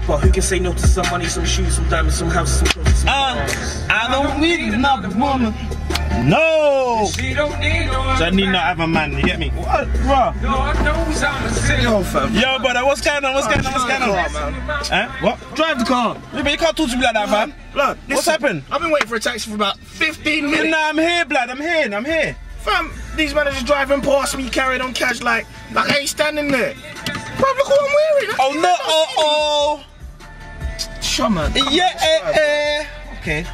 But who can say no to some money, some shoes, some diamonds, some houses, some clothes, some cars? I don't need another woman. No! She don't need no So I need not have a man, you get me? What, bro? Yo, fam. Yo, brother, what's going on? What's going on? What's going on? Eh? What? Drive the car. Yeah, but you can't talk to me like that, fam. Blood, What's happened? I've been waiting for a taxi for about 15 minutes. Nah, I'm here, blood. I'm here. Fam, these men are just driving past me, carrying on cash like I ain't standing there. Bro, look what I'm wearing. Oh, no, oh. Sure, man. Yeah, Okay.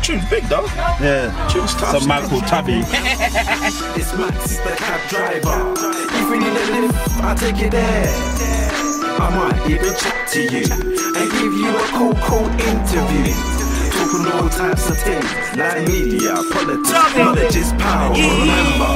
Tune's big, though. Yeah. Tune's tough. Some man called Tubby. It's Max, the cab driver. If we need a lift, I'll take you there. I might even chat to you and give you a cool interview. Talking all types of things like media, politics, knowledge is power. Remember,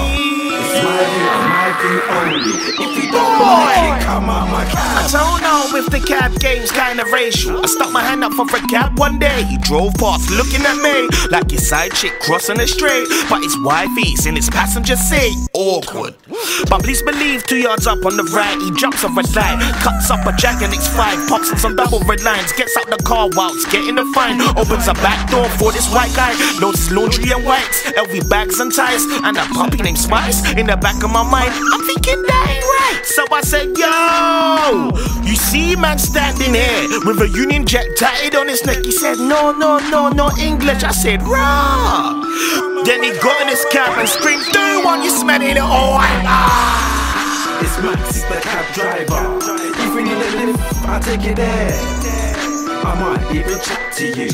it's my view only. If you don't like it, come on my cab. I don't know if the cab game's kinda racial. I stuck my hand up for a cab one day. He drove past looking at me like his side chick crossing the street, but his wifey's in his passenger seat. Awkward. But please believe 2 yards up on the right, he jumps a red light, cuts up a Jack and X5, pops in some double red lines, gets out the car whilst getting the fine, opens a back door for this white guy, loads his laundry and wipes, LV bags and ties, and a puppy named Spice. In the back of my mind, I'm thinking that ain't right. So I said, yo, you see man standing here with a Union Jack tied on his neck. He said, no English. I said, rah. Then he got in his cab and screamed, do you want you smelling it? Oh, It's Max, the cab driver. If we need a lift, I'll take you there. I might even chat to you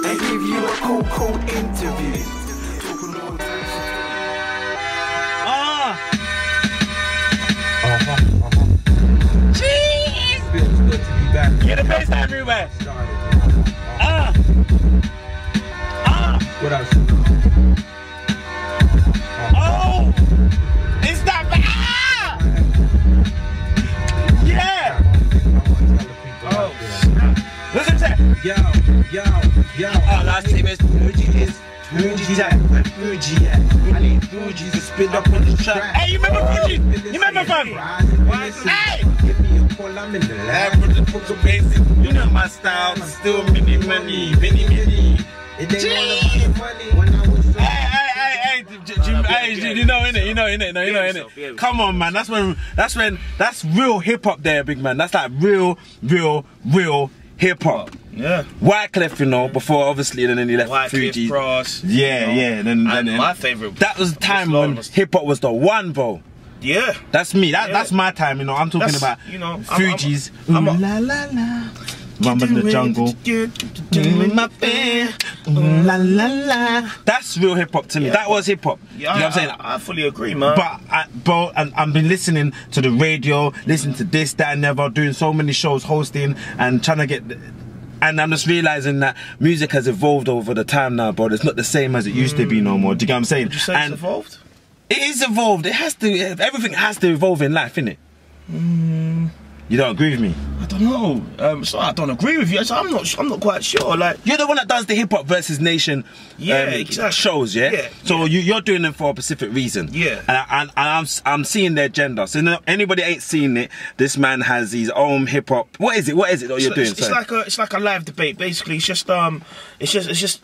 and give you a cool interview. Jeez! Feels good to be back. Get the bass everywhere. What else? Oh! It's that bad! Yeah! Oh, Listen to that. yo. Oh, last team is Boogie's at. I need Boogies to spin up on the track. Hey, you remember Boogie? You remember, fam? Hey! Give me a call, I'm in the lab with the book of basic. You know my style, still mini. It ain't all about the money when I was Hey, you know innit? Come on, man. That's real hip hop there, big man. That's like real hip hop. Yeah. Wyclef, you know, before obviously, and then he left Wyclef Cross. Yeah. Then my favorite. That was the time when hip hop was the one, bro. Yeah. That's me. That's my time, you know. I'm talking about Fugees. La la la. Rumble in the jungle. La la la. That's real hip hop to me. That was hip hop. Yeah, you know what I'm saying? I fully agree, man. But I've been listening to the radio, listening to this, that, and never, doing so many shows, hosting, and trying to get. And I'm just realizing that music has evolved over the time now, bro. It's not the same as it used to be no more. Do you get what I'm saying? Would you say it's evolved? It is evolved. It has to. Everything has to evolve in life, innit? You don't agree with me? I don't know. So I don't agree with you. So I'm not quite sure. Like, you're the one that does the Hip Hop versus Nation exactly. shows, yeah. So you're doing them for a specific reason. Yeah. And I'm seeing their agenda. So anybody ain't seen it. This man has his own hip hop. What is it that you're doing? It's like a live debate. Basically, it's just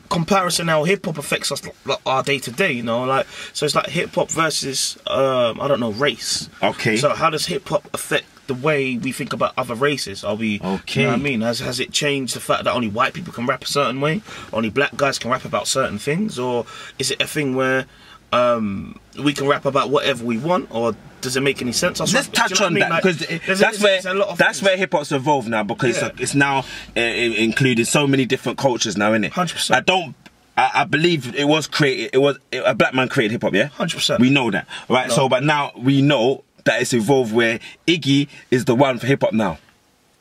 comparison how hip hop affects us, like, our day to day. You know, like, so it's like hip hop versus I don't know, race. Okay. So how does hip hop affect the way we think about other races? Are we, okay. You know what I mean? Has it changed the fact that only white people can rap a certain way? Only black guys can rap about certain things? Or is it a thing where we can rap about whatever we want? Or does it make any sense? Let's touch on that, because that's where hip hop's evolved now, because it's now included so many different cultures now, innit? 100%. I believe it was created. A black man created hip hop, yeah. 100%. We know that, right? No. So, but now we know that it's evolved where Iggy is the one for hip hop now.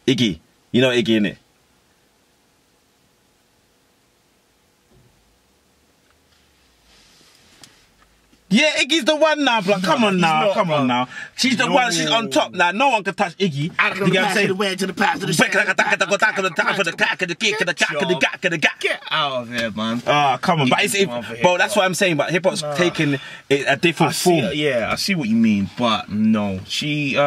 Iggy, you know Iggy, innit? Yeah, Iggy's the one now, blood. Come on now, come on now. She's the one, she's on top now. No one can touch Iggy. You get what I'm saying? Get out of here, man. Ah, come on. But bro, that's what I'm saying. But hip hop's taking a different form. Yeah, I see what you mean, but no. She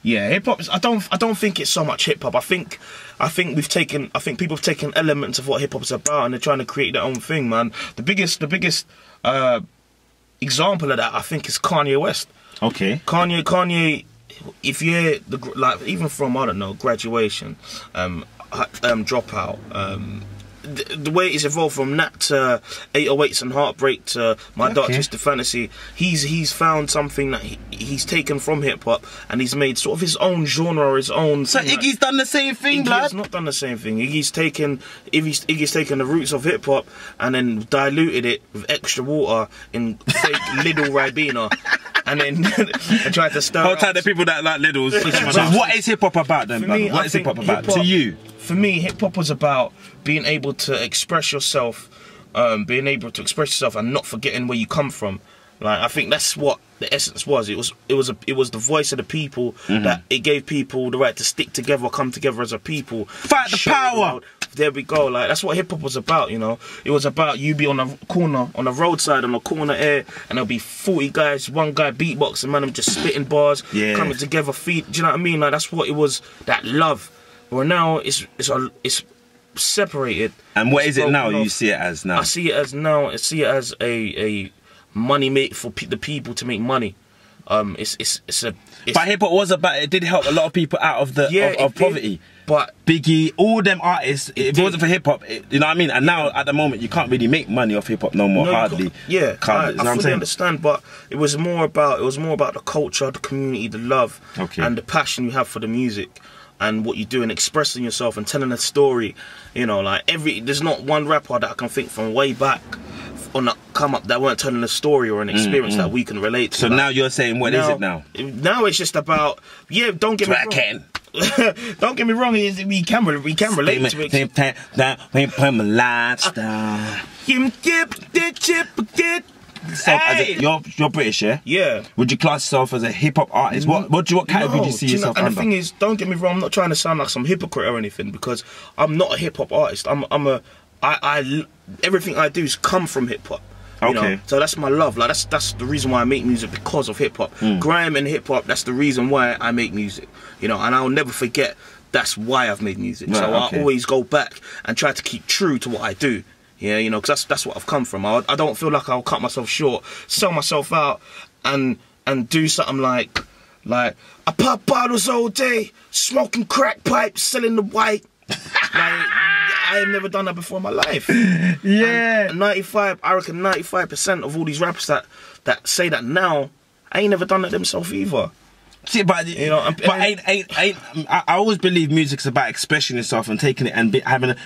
Yeah, hip hop. I don't think it's so much hip hop. I think people have taken elements of what hip hop is about and they're trying to create their own thing, man. The biggest example of that I think is Kanye West. Okay. Kanye. If you're like even from I don't know Graduation, Dropout. The way it's evolved from that to 808s and Heartbreak to My Dark Twisted Fantasy, he's found something that he's taken from hip hop and he's made sort of his own genre, his own. So Iggy's done the same thing, blood. Iggy's not done the same thing. Iggy's taken the roots of hip hop and then diluted it with extra water in fake Lidl Ribena. And then and tried to stir. I'll tell the people that like Lidls. So what is hip hop about then? Me, what is hip hop about to you? For me, hip hop was about being able to express yourself, and not forgetting where you come from. Like I think that's what the essence was. It was the voice of the people that it gave people the right to stick together, come together as a people. Fight the power. There we go. Like that's what hip hop was about, you know. It was about you be on a corner, on the roadside, on a corner air, and there'll be 40 guys, one guy beatboxing, man, I'm just spitting bars, coming together, feet. Do you know what I mean? Like that's what it was. That love. Well, now it's separated. And what is it now? You see it as now? I see it as a money made for the people to make money. But hip hop was about. It did help a lot of people out of the poverty. But Biggie, all them artists, if it wasn't for hip hop, you know what I mean. And now at the moment, you can't really make money off hip hop no more. Hardly. Yeah, I fully understand. But it was more about the culture, the community, the love, and the passion you have for the music. And what you do and expressing yourself and telling a story, you know, like there's not one rapper that I can think from way back on the come up that weren't telling a story or an experience that we can relate to. So now you're saying, what is it now? Now it's just about, don't get me wrong. Don't get me wrong, we can relate to it. You're British, yeah? Yeah. Would you class yourself as a hip hop artist? What category do you see yourself under? And the thing is, don't get me wrong, I'm not trying to sound like some hypocrite or anything, because I'm not a hip hop artist. Everything I do has come from hip hop. You know? So that's my love. Like that's the reason why I make music, because of hip hop. Grime and hip hop, that's the reason why I make music. You know, and I'll never forget that's why I've made music. So I always go back and try to keep true to what I do. Yeah, you know, because that's what I've come from. I don't feel like I'll cut myself short, sell myself out, and do something like I pop bottles all day, smoking crack pipes, selling the white. I have never done that before in my life. Yeah. And I reckon 95% of all these rappers that say that now, I ain't never done that themselves either. See, but you know, I always believe music's about expressing yourself and taking it and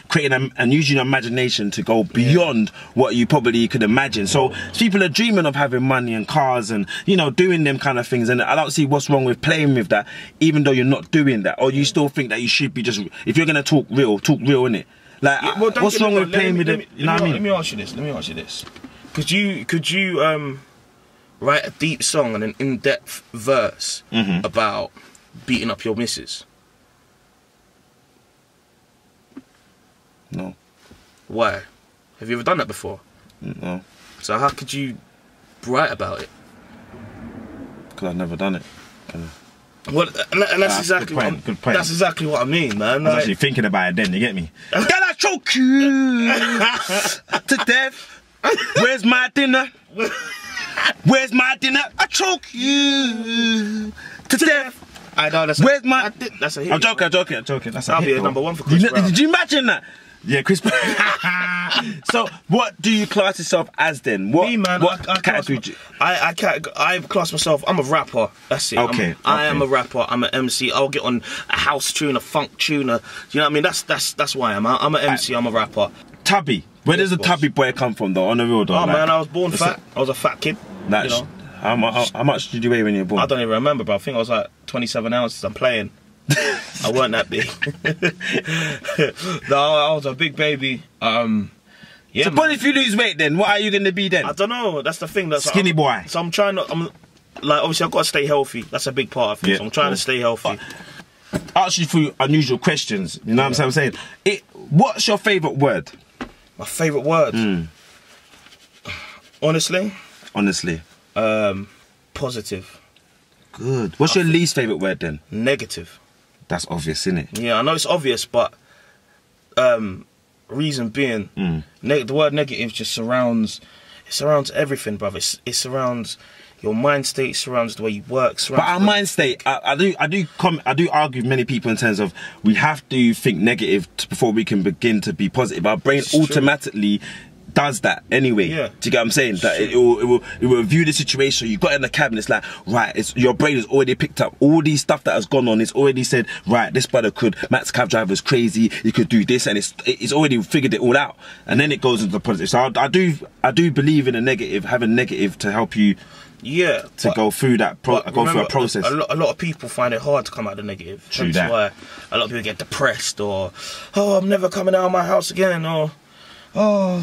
creating and using your imagination to go beyond what you probably could imagine. So people are dreaming of having money and cars and, you know, doing them kind of things, and I don't see what's wrong with playing with that, even though you're not doing that. Or you still think that you should be just, if you're gonna talk real, innit? Like, what's wrong with playing with it? You know what I mean? Let me ask you this. Could you write a deep song and an in-depth verse about beating up your missus? No. Why? Have you ever done that before? No. So how could you write about it? Because I've never done it. Well, and that's exactly good point. That's exactly what I mean, man. I was actually thinking about it then, you get me? Can I choke you to death? Where's my dinner? Where's my dinner? I choke you to death. I know, that's Where's my... That's a hit. I'm joking. That's a That'll hit, be a #1 for Chris Brown. Did you imagine that? Yeah, Chris Brown. So, what do you class yourself as then? Me, man, what category? I class myself, I'm a rapper. That's it. I am a rapper. I'm an MC. I'll get on a house tune, a funk tune. You know what I mean? That's why I'm an MC. I'm a rapper. Tubby. Where does the Tubby Boy come from, though? On the real, though. Oh, man, I was born fat. I was a fat kid. You know? How much did you weigh when you were born? I don't even remember, but I think I was like 27 ounces. I'm playing. I weren't that big. No, I was a big baby. Yeah. So, but if you lose weight, then what are you going to be then? I don't know. That's the thing. That's skinny boy. So I'm trying to. Obviously, I've got to stay healthy. That's a big part of it. Yeah. So I'm trying to stay healthy. Ask you for unusual questions. You know what I'm saying? What's your favourite word? My favourite word? Honestly? Honestly. Positive. Good. What's your least favourite word then? Negative. That's obvious, isn't it? Yeah, I know it's obvious, but reason being, the word negative just surrounds everything, brother. It surrounds your mind state, surrounds the way you work. But our mind state, I do argue with many people in terms of we have to think negative before we can begin to be positive. Our brain automatically does that anyway. Yeah. Do you get what I'm saying? That it will view the situation. You got in the cab and it's like, right, your brain has already picked up all these stuff that has gone on. It's already said, right, this brother maxdacabdriver is crazy. He could do this, and it's already figured it all out. And then it goes into the positive. So I do believe in a negative, having negative to help you. Yeah, to go through that through a process. A lot of people find it hard to come out of the negative. True that. That's why a lot of people get depressed, or I'm never coming out of my house again, or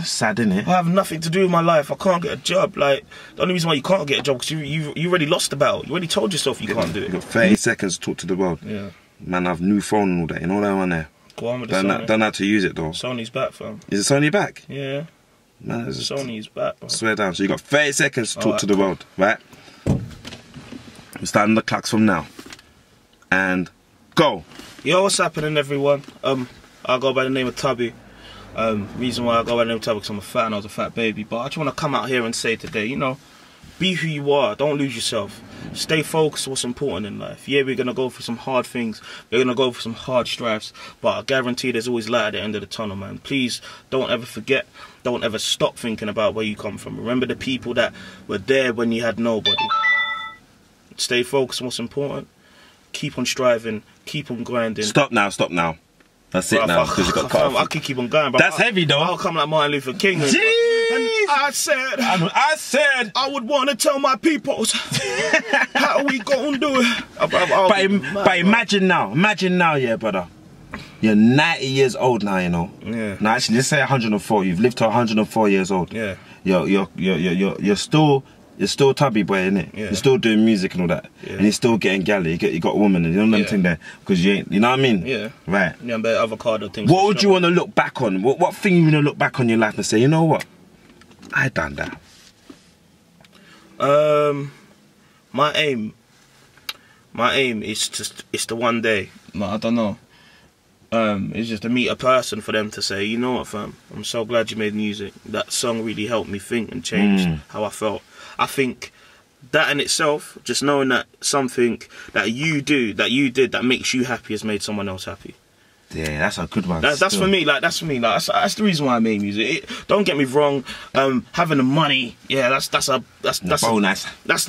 sad, innit? I have nothing to do with my life. I can't get a job. Like, the only reason why you can't get a job is because you already lost the battle. You already told yourself you can't do it. You got 30 seconds to talk to the world. Yeah. Man, I have new phone and all that. You know that one there. Go on with the Sony. Don't know how to use it though. Sony's back, fam. Is it Sony back? Yeah. Man, Sony's back, bro. Swear down. So you got 30 seconds to talk to the world, right? We're starting the clocks from now. And go. Yo, what's happening, everyone? I go by the name of Tubby. Reason why I go by the name of Tubby because I'm a fat and I was a fat baby. But I just want to come out here and say today, you know, be who you are. Don't lose yourself. Stay focused on what's important in life. Yeah, we're going to go through some hard things. We're going to go through some hard strives. But I guarantee there's always light at the end of the tunnel, man. Please don't ever forget. Don't ever stop thinking about where you come from. Remember the people that were there when you had nobody. Stay focused on what's important. Keep on striving. Keep on grinding. Stop now. That's it now. Because you got cut off. I can keep on going. But that's heavy though. I'll come like Martin Luther King. And I said I would want to tell my people how we gonna do it. But imagine now, yeah, brother. You're 90 years old now, you know. Yeah. Now actually, let's say 104. You've lived to 104 years old. Yeah. You're still Tubby Boy, innit? Yeah. You're still doing music and all that. Yeah. And you're still getting galley. You got a woman and you know them thing there. Because you ain't, you know what I mean? Yeah. Right. Yeah, but avocado things. What would you want to look back on? What thing you want to look back on your life and say, you know what? I done that. My aim is just, it's the one day. I don't know. It's just to meet a person for them to say, you know what, fam, I'm so glad you made music. That song really helped me think and changed how I felt. I think that in itself, just knowing that something that you did that makes you happy has made someone else happy. Yeah, that's a good one. That's for me. That's the reason why I made music. Don't get me wrong. Having the money, yeah, that's a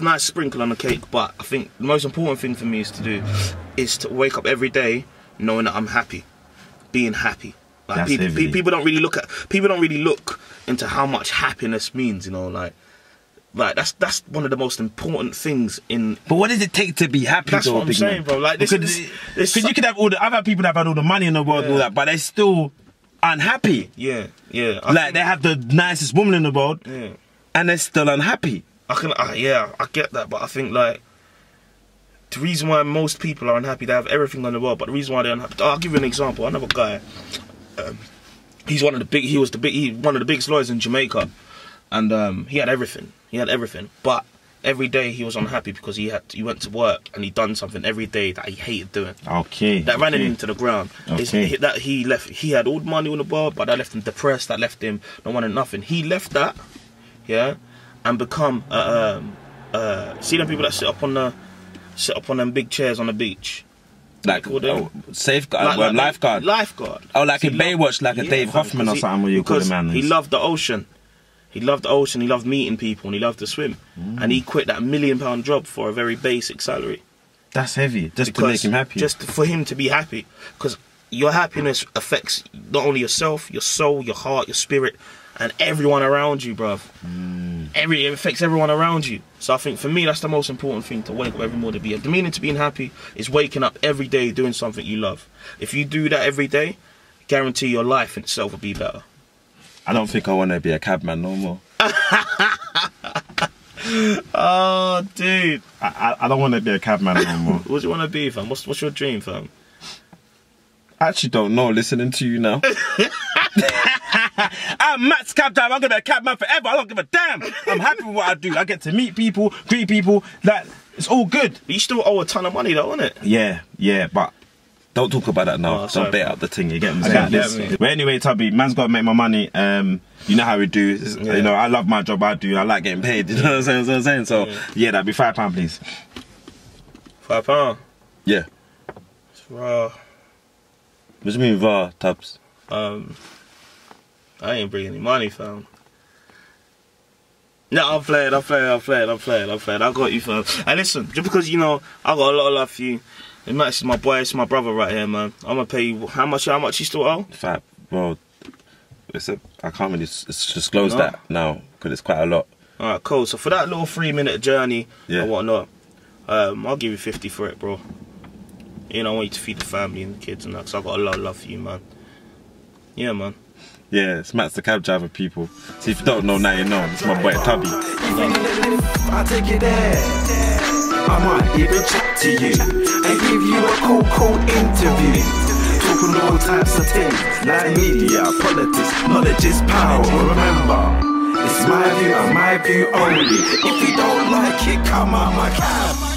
nice sprinkle on the cake. But I think the most important thing for me is to wake up every day knowing that I'm happy, being happy. Like people don't really look into how much happiness means. You know, like that's one of the most important things in. But what does it take to be happy? That's what I'm saying, bro. Like because you could have I've had people that have had all the money in the world and all that, but they're still unhappy. Yeah. Like they have the nicest woman in the world, and they're still unhappy. I get that, but I think like the reason why most people are unhappy, they have everything in the world, but the reason why they're unhappy. I'll give you an example. Another guy, he was one of the biggest lawyers in Jamaica, and he had everything. But every day he was unhappy because he went to work and he done something every day that he hated doing. That ran him into the ground. He had all the money in the world, but that left him depressed. That left him not wanting nothing. He left that, and become see them people that sit up on them big chairs on the beach. Like safeguard, lifeguard. Oh, like in Baywatch, like a Dave Hoffman or something. Where you call the man. He loved the ocean. He loved meeting people, and he loved to swim. And he quit that £1 million job for a very basic salary. That's heavy, just to make him happy. Just for him to be happy. Because your happiness affects not only yourself, your soul, your heart, your spirit, and everyone around you, bruv. It affects everyone around you. So I think for me, that's the most important thing, to wake up every morning. The meaning to being happy is waking up every day doing something you love. If you do that every day, guarantee your life in itself will be better. I don't think I want to be a cabman no more. Oh, dude. I don't want to be a cabman no more. What do you want to be, fam? What's your dream, fam? I actually don't know, listening to you now. I'm maxdacabdriver. I'm going to be a cabman forever. I don't give a damn. I'm happy with what I do. I get to meet people, greet people. Like, It's all good. But you still owe a ton of money though, innit? Yeah, but don't talk about that now. Oh, sorry, don't bait out the thing. You get me? I got this. But anyway, Tubby, man's got to make my money. You know how we do. You know, I love my job. I do. I like getting paid. You know what I'm saying? So yeah, that'd be £5, please. £5. Yeah. What do you mean, VAR, Tubbs? I ain't bringing any money, fam. No, I'm playing. I got you, fam. And listen, just because, you know, I got a lot of love for you. This is my boy, it's my brother right here, man. I'm gonna pay you how much you still owe? Fat, well, I can't really disclose that now, because it's quite a lot. Alright, cool. So for that little 3-minute journey and whatnot, I'll give you 50 for it, bro. You know, I want you to feed the family and the kids and that, because I got a lot of love for you, man. Yeah, man. Yeah, it's Max the cab driver, people. See, if you don't know, now you know. It's my boy Tubby. I take it there. I might even chat to you and give you a cool interview. Talking all types of things like media, politics, knowledge is power. Remember, it's my view and my view only. If you don't like it, come out my cab.